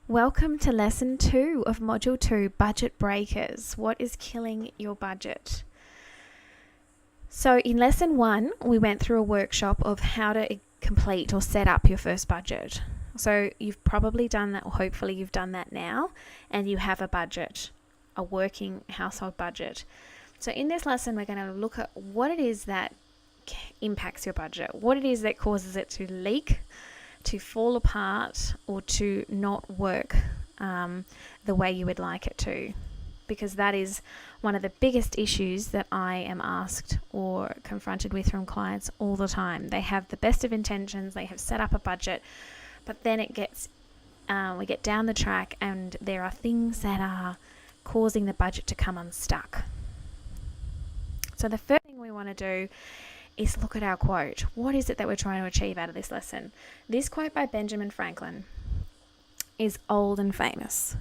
Welcome to Lesson 2 of Module 2, Budget Breakers. What is killing your budget? So in Lesson 1, we went through a workshop of how to complete or set up your first budget. So you've probably done that, or hopefully you've done that now, and you have a budget, a working household budget. So in this lesson, we're going to look at what it is that impacts your budget, what it is that causes it to leak, to fall apart, or to not work the way you would like it to, because that is one of the biggest issues that I am asked or confronted with from clients all the time. They have the best of intentions, they have set up a budget, but then it gets we get down the track and there are things that are causing the budget to come unstuck. So the first thing we want to do is look at our quote. What is it that we're trying to achieve out of this lesson? This quote by Benjamin Franklin is old and famous.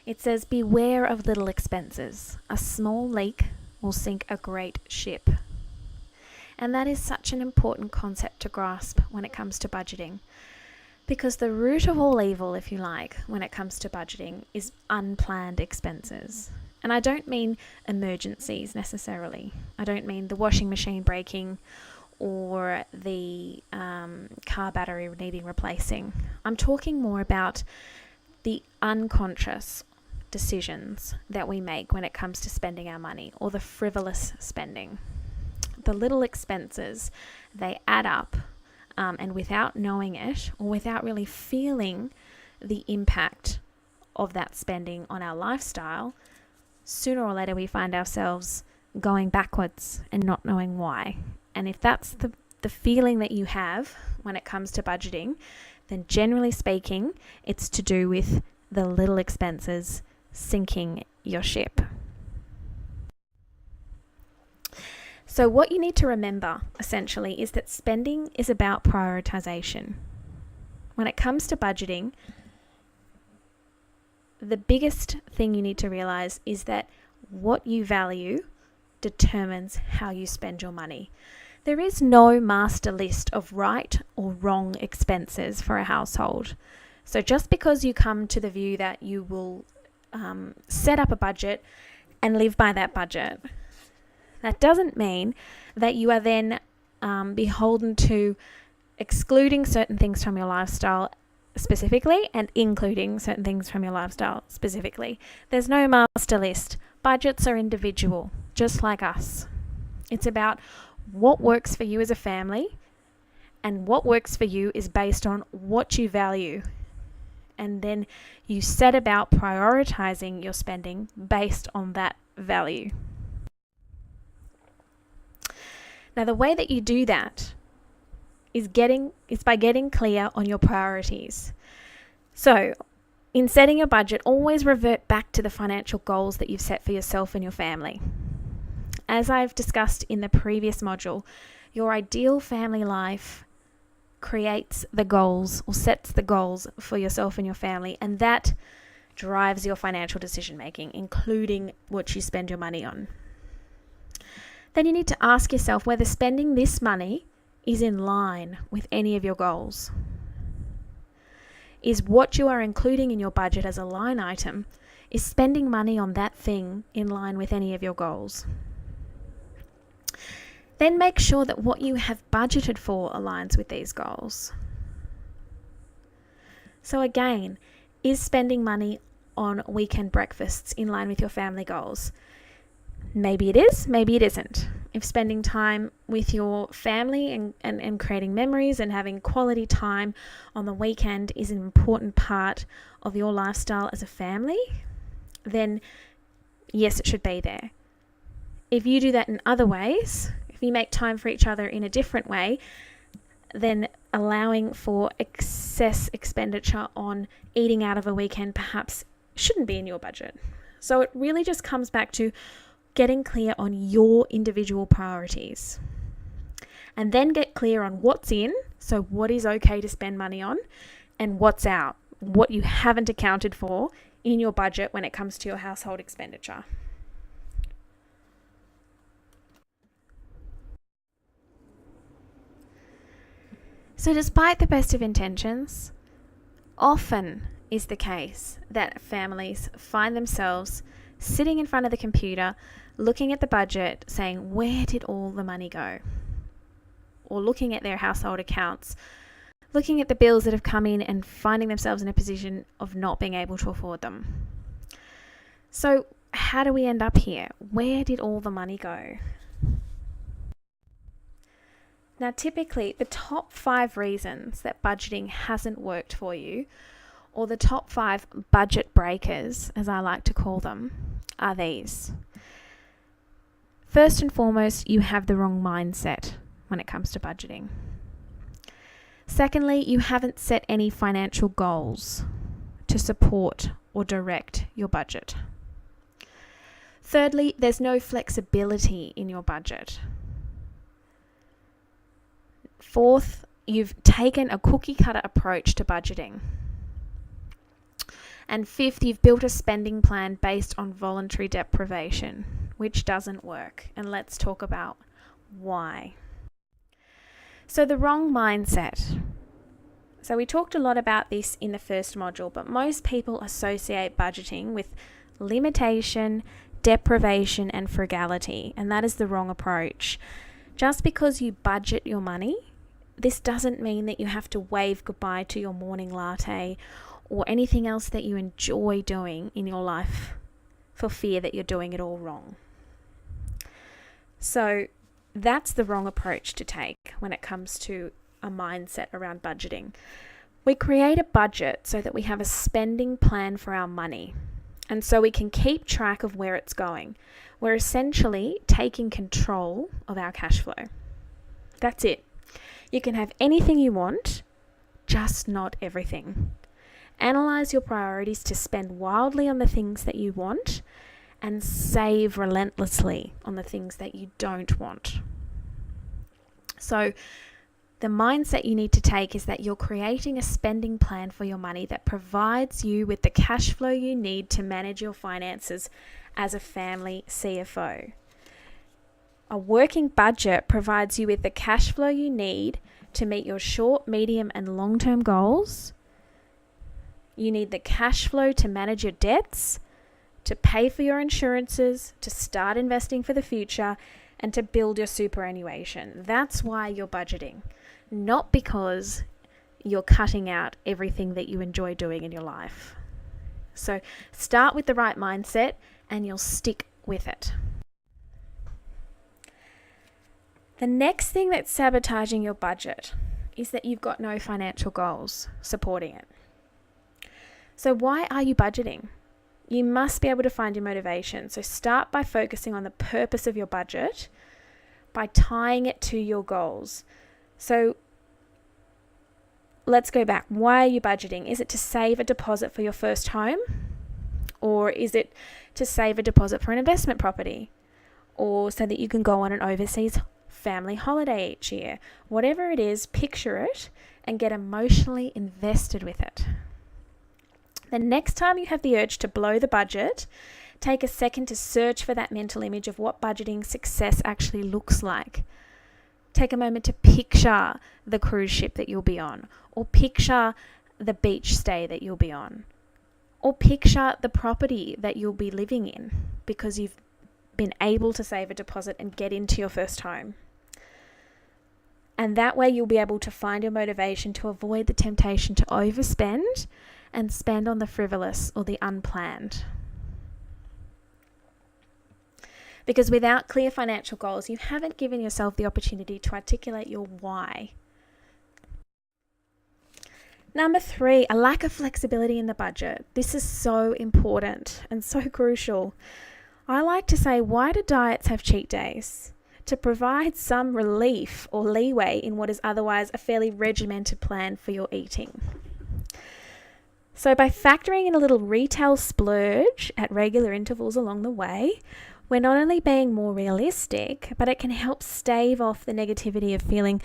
It says, "Beware of little expenses. A small leak will sink a great ship." And that is such an important concept to grasp when it comes to budgeting, because the root of all evil, if you like, when it comes to budgeting is unplanned expenses. And I don't mean emergencies necessarily. I don't mean the washing machine breaking or the car battery needing replacing. I'm talking more about the unconscious decisions that we make when it comes to spending our money, or the frivolous spending. The little expenses, they add up, and without knowing it, or without really feeling the impact of that spending on our lifestyle, sooner or later we find ourselves going backwards and not knowing why. And if that's the feeling that you have when it comes to budgeting, then generally speaking, it's to do with the little expenses sinking your ship. So what you need to remember, essentially, is that spending is about prioritization. When it comes to budgeting, the biggest thing you need to realize is that what you value determines how you spend your money. There is no master list of right or wrong expenses for a household. So just because you come to the view that you will set up a budget and live by that budget, that doesn't mean that you are then beholden to excluding certain things from your lifestyle specifically and including certain things from your lifestyle specifically. There's no master list. Budgets are individual, just like us. It's about what works for you as a family, and what works for you is based on what you value. And then you set about prioritizing your spending based on that value. Now, the way that you do that is by getting clear on your priorities. So, in setting your budget, always revert back to the financial goals that you've set for yourself and your family. As I've discussed in the previous module, your ideal family life creates the goals or sets the goals for yourself and your family, and that drives your financial decision making, including what you spend your money on. Then you need to ask yourself whether spending this money is in line with any of your goals. Is what you are including in your budget as a line item, is spending money on that thing in line with any of your goals? Then make sure that what you have budgeted for aligns with these goals. So again, is spending money on weekend breakfasts in line with your family goals? Maybe it is, maybe it isn't. If spending time with your family and creating memories and having quality time on the weekend is an important part of your lifestyle as a family, then yes, it should be there. If you do that in other ways, if you make time for each other in a different way, then allowing for excess expenditure on eating out of a weekend perhaps shouldn't be in your budget. So it really just comes back to getting clear on your individual priorities, and then get clear on what's in, so what is okay to spend money on, and what's out, what you haven't accounted for in your budget when it comes to your household expenditure. So despite the best of intentions, often is the case that families find themselves sitting in front of the computer, looking at the budget, saying, where did all the money go? Or looking at their household accounts, looking at the bills that have come in and finding themselves in a position of not being able to afford them. So how do we end up here? Where did all the money go? Now, typically, the top 5 reasons that budgeting hasn't worked for you, or the top 5 budget breakers, as I like to call them, are these. First and foremost, you have the wrong mindset when it comes to budgeting. Secondly, you haven't set any financial goals to support or direct your budget. Thirdly, there's no flexibility in your budget. Fourth, you've taken a cookie cutter approach to budgeting. And fifth, you've built a spending plan based on voluntary deprivation, which doesn't work. And let's talk about why. So the wrong mindset. So we talked a lot about this in the first module, but most people associate budgeting with limitation, deprivation, and frugality. And that is the wrong approach. Just because you budget your money, this doesn't mean that you have to wave goodbye to your morning latte or anything else that you enjoy doing in your life for fear that you're doing it all wrong. So that's the wrong approach to take when it comes to a mindset around budgeting. We create a budget so that we have a spending plan for our money, and so we can keep track of where it's going. We're essentially taking control of our cash flow. That's it. You can have anything you want, just not everything. Analyze your priorities to spend wildly on the things that you want and save relentlessly on the things that you don't want. So the mindset you need to take is that you're creating a spending plan for your money that provides you with the cash flow you need to manage your finances as a family CFO. A working budget provides you with the cash flow you need to meet your short, medium, and long-term goals. You need the cash flow to manage your debts, to pay for your insurances, to start investing for the future, and to build your superannuation. That's why you're budgeting, not because you're cutting out everything that you enjoy doing in your life. So start with the right mindset and you'll stick with it. The next thing that's sabotaging your budget is that you've got no financial goals supporting it. So why are you budgeting? You must be able to find your motivation. So start by focusing on the purpose of your budget by tying it to your goals. So let's go back. Why are you budgeting? Is it to save a deposit for your first home? Or is it to save a deposit for an investment property? Or so that you can go on an overseas family holiday each year? Whatever it is, picture it and get emotionally invested with it. The next time you have the urge to blow the budget, take a second to search for that mental image of what budgeting success actually looks like. Take a moment to picture the cruise ship that you'll be on, or picture the beach stay that you'll be on, or picture the property that you'll be living in because you've been able to save a deposit and get into your first home. And that way you'll be able to find your motivation to avoid the temptation to overspend and spend on the frivolous or the unplanned. Because without clear financial goals, you haven't given yourself the opportunity to articulate your why. Number 3, a lack of flexibility in the budget. This is so important and so crucial. I like to say, why do diets have cheat days? To provide some relief or leeway in what is otherwise a fairly regimented plan for your eating. So by factoring in a little retail splurge at regular intervals along the way, we're not only being more realistic, but it can help stave off the negativity of feeling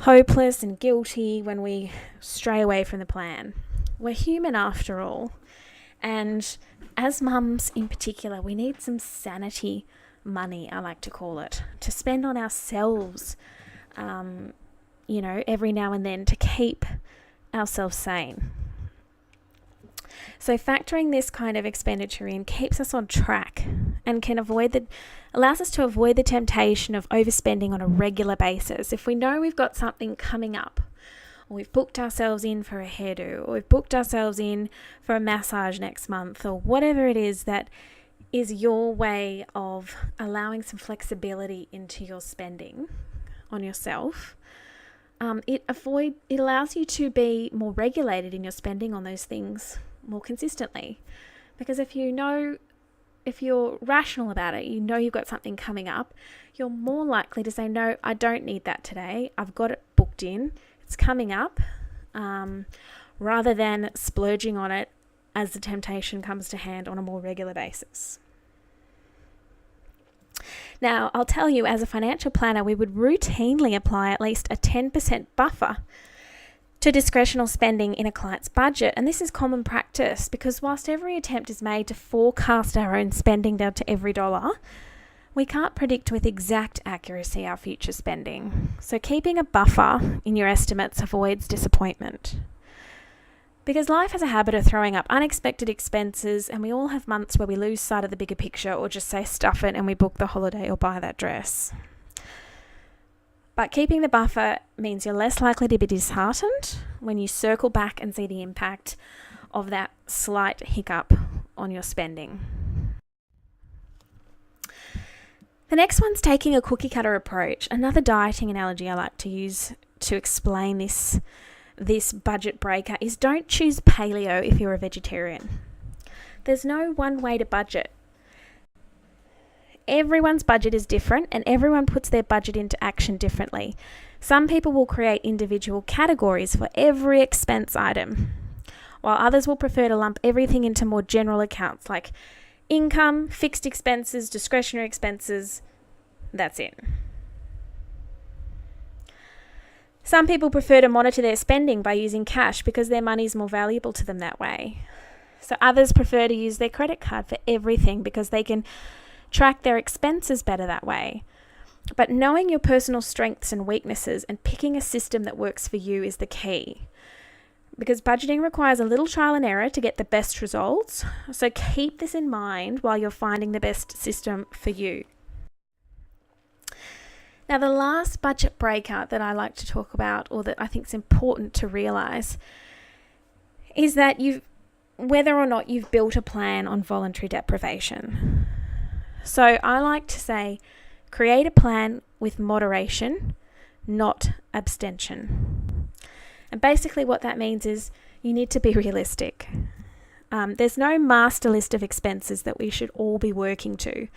hopeless and guilty when we stray away from the plan. We're human after all. And as mums in particular, we need some sanity money, I like to call it, to spend on ourselves, every now and then to keep ourselves sane. So factoring this kind of expenditure in keeps us on track and allows us to avoid the temptation of overspending on a regular basis. If we know we've got something coming up, or we've booked ourselves in for a hairdo, or we've booked ourselves in for a massage next month, or whatever it is that is your way of allowing some flexibility into your spending on yourself, it allows you to be more regulated in your spending on those things more consistently. Because if you're rational about it, you know you've got something coming up, you're more likely to say, no, I don't need that today. I've got it booked in. It's coming up, rather than splurging on it as the temptation comes to hand on a more regular basis. Now, I'll tell you, as a financial planner, we would routinely apply at least a 10% buffer to discretional spending in a client's budget. And this is common practice because whilst every attempt is made to forecast our own spending down to every dollar, we can't predict with exact accuracy our future spending. So keeping a buffer in your estimates avoids disappointment. Because life has a habit of throwing up unexpected expenses, and we all have months where we lose sight of the bigger picture or just say stuff it and we book the holiday or buy that dress. But keeping the buffer means you're less likely to be disheartened when you circle back and see the impact of that slight hiccup on your spending. The next one's taking a cookie cutter approach. Another dieting analogy I like to use to explain this budget breaker is don't choose paleo if you're a vegetarian. There's no one way to budget. Everyone's budget is different and everyone puts their budget into action differently. Some people will create individual categories for every expense item, while others will prefer to lump everything into more general accounts like income, fixed expenses, discretionary expenses. That's it. Some people prefer to monitor their spending by using cash because their money is more valuable to them that way. So others prefer to use their credit card for everything because they can track their expenses better that way. But knowing your personal strengths and weaknesses and picking a system that works for you is the key. Because budgeting requires a little trial and error to get the best results. So keep this in mind while you're finding the best system for you. Now, the last budget breaker that I like to talk about, or that I think is important to realize, is that whether or not you've built a plan on voluntary deprivation. So I like to say, create a plan with moderation, not abstention. And basically what that means is you need to be realistic. There's no master list of expenses that we should all be working to.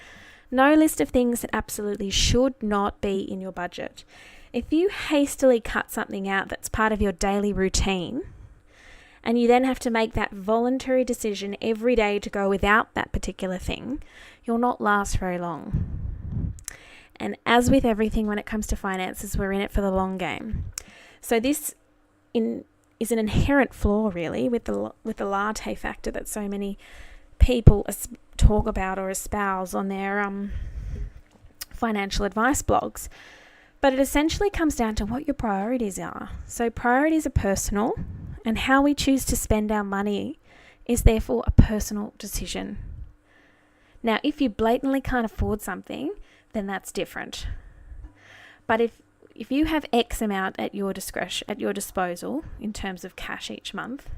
No list of things that absolutely should not be in your budget. If you hastily cut something out that's part of your daily routine, and you then have to make that voluntary decision every day to go without that particular thing, you'll not last very long. And as with everything when it comes to finances, we're in it for the long game. So this is an inherent flaw, really, with the latte factor that so many people talk about or espouse on their financial advice blogs. But it essentially comes down to what your priorities are. So priorities are personal, and how we choose to spend our money is therefore a personal decision. Now, if you blatantly can't afford something, then that's different. But if you have X amount at your disposal in terms of cash each month,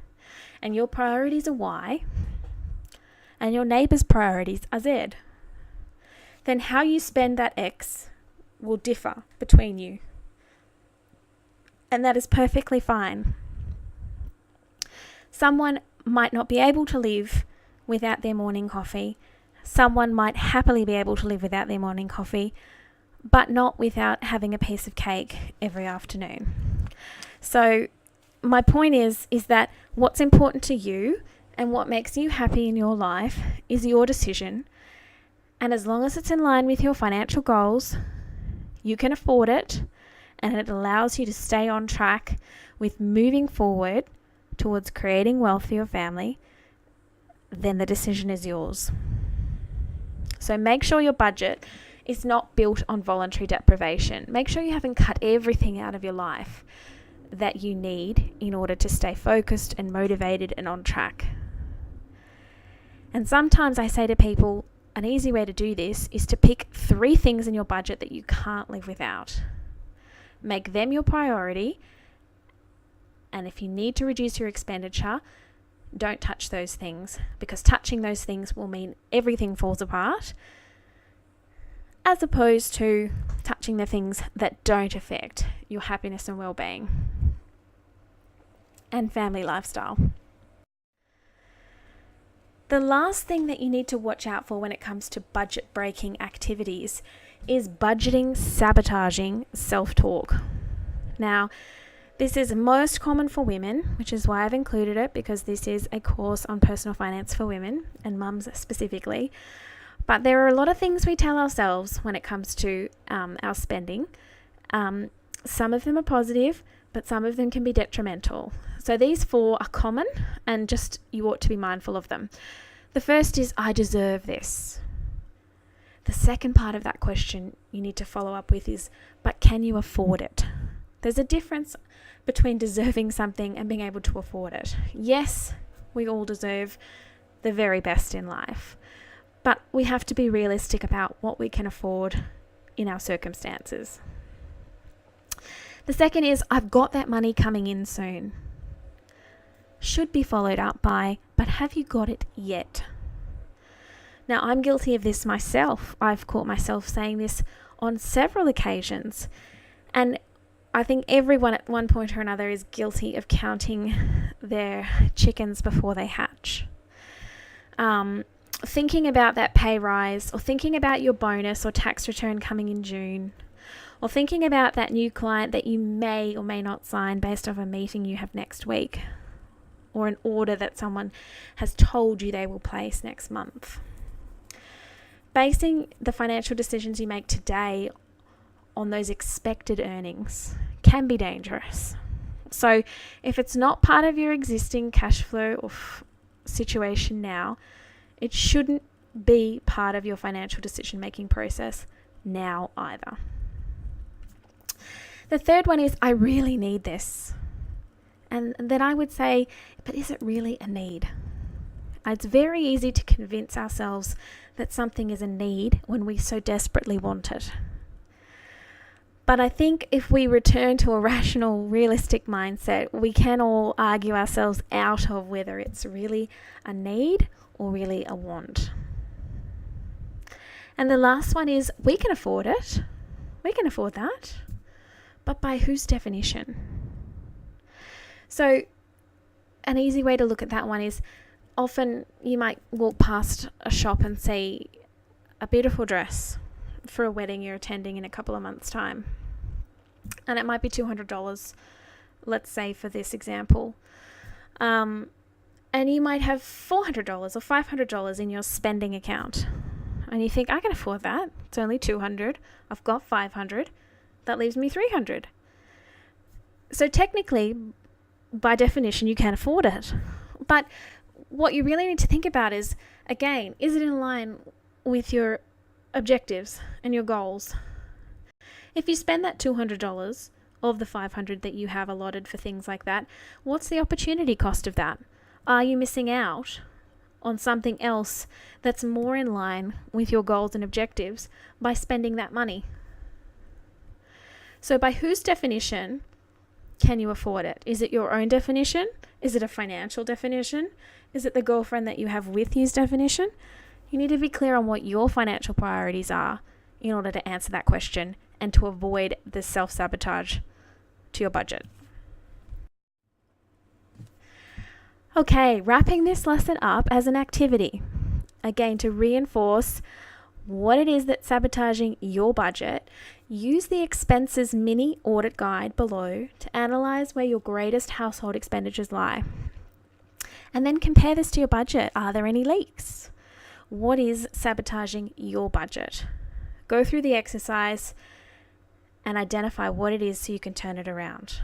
and your priorities are Y, and your neighbour's priorities are Z, then how you spend that X will differ between you. And that is perfectly fine. Someone might not be able to live without their morning coffee. Someone might happily be able to live without their morning coffee, but not without having a piece of cake every afternoon. So my point is that what's important to you and what makes you happy in your life is your decision. And as long as it's in line with your financial goals, you can afford it, and it allows you to stay on track with moving forward towards creating wealth for your family, then the decision is yours. So make sure your budget is not built on voluntary deprivation. Make sure you haven't cut everything out of your life that you need in order to stay focused and motivated and on track. And sometimes I say to people, an easy way to do this is to pick 3 things in your budget that you can't live without. Make them your priority, and if you need to reduce your expenditure, don't touch those things, because touching those things will mean everything falls apart, as opposed to touching the things that don't affect your happiness and well-being and family lifestyle. The last thing that you need to watch out for when it comes to budget breaking activities is budgeting sabotaging self-talk. Now, this is most common for women, which is why I've included it, because this is a course on personal finance for women and mums specifically. But there are a lot of things we tell ourselves when it comes to our spending. Some of them are positive, but some of them can be detrimental. So these 4 are common, and just you ought to be mindful of them. The first is, I deserve this. The second part of that question you need to follow up with is, but can you afford it? There's a difference between deserving something and being able to afford it. Yes, we all deserve the very best in life, but we have to be realistic about what we can afford in our circumstances. The second is, I've got that money coming in soon. Should be followed up by, but have you got it yet? Now, I'm guilty of this myself. I've caught myself saying this on several occasions. And I think everyone at one point or another is guilty of counting their chickens before they hatch. Thinking about that pay rise, or thinking about your bonus or tax return coming in June, or thinking about that new client that you may or may not sign based off a meeting you have next week, or an order that someone has told you they will place next month. Basing the financial decisions you make today on those expected earnings can be dangerous. So if it's not part of your existing cash flow or situation now, it shouldn't be part of your financial decision-making process now either. The third one is, I really need this. And then I would say, but is it really a need? It's very easy to convince ourselves that something is a need when we so desperately want it. But I think if we return to a rational, realistic mindset, we can all argue ourselves out of whether it's really a need or really a want. And the last one is, we can afford it. We can afford that. But by whose definition? So an easy way to look at that one is, often you might walk past a shop and see a beautiful dress for a wedding you're attending in a couple of months' time. And it might be $200, let's say for this example. And you might have $400 or $500 in your spending account. And you think, I can afford that. It's only $200. I've got $500. That leaves me $300. So technically, by definition, you can afford it. But what you really need to think about is, again, is it in line with your objectives and your goals? If you spend that $200 of the $500 that you have allotted for things like that, what's the opportunity cost of that? Are you missing out on something else that's more in line with your goals and objectives by spending that money? So by whose definition can you afford it? Is it your own definition? Is it a financial definition? Is it the girlfriend that you have with you's definition? You need to be clear on what your financial priorities are in order to answer that question and to avoid the self-sabotage to your budget. Okay, wrapping this lesson up as an activity. Again, to reinforce what it is that's sabotaging your budget, use the expenses mini audit guide below to analyze where your greatest household expenditures lie. And then compare this to your budget. Are there any leaks? What is sabotaging your budget? Go through the exercise and identify what it is so you can turn it around.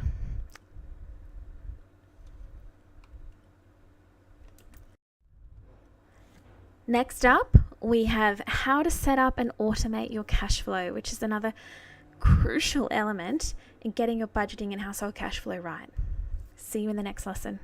Next up, we have how to set up and automate your cash flow, which is another crucial element in getting your budgeting and household cash flow right. See you in the next lesson.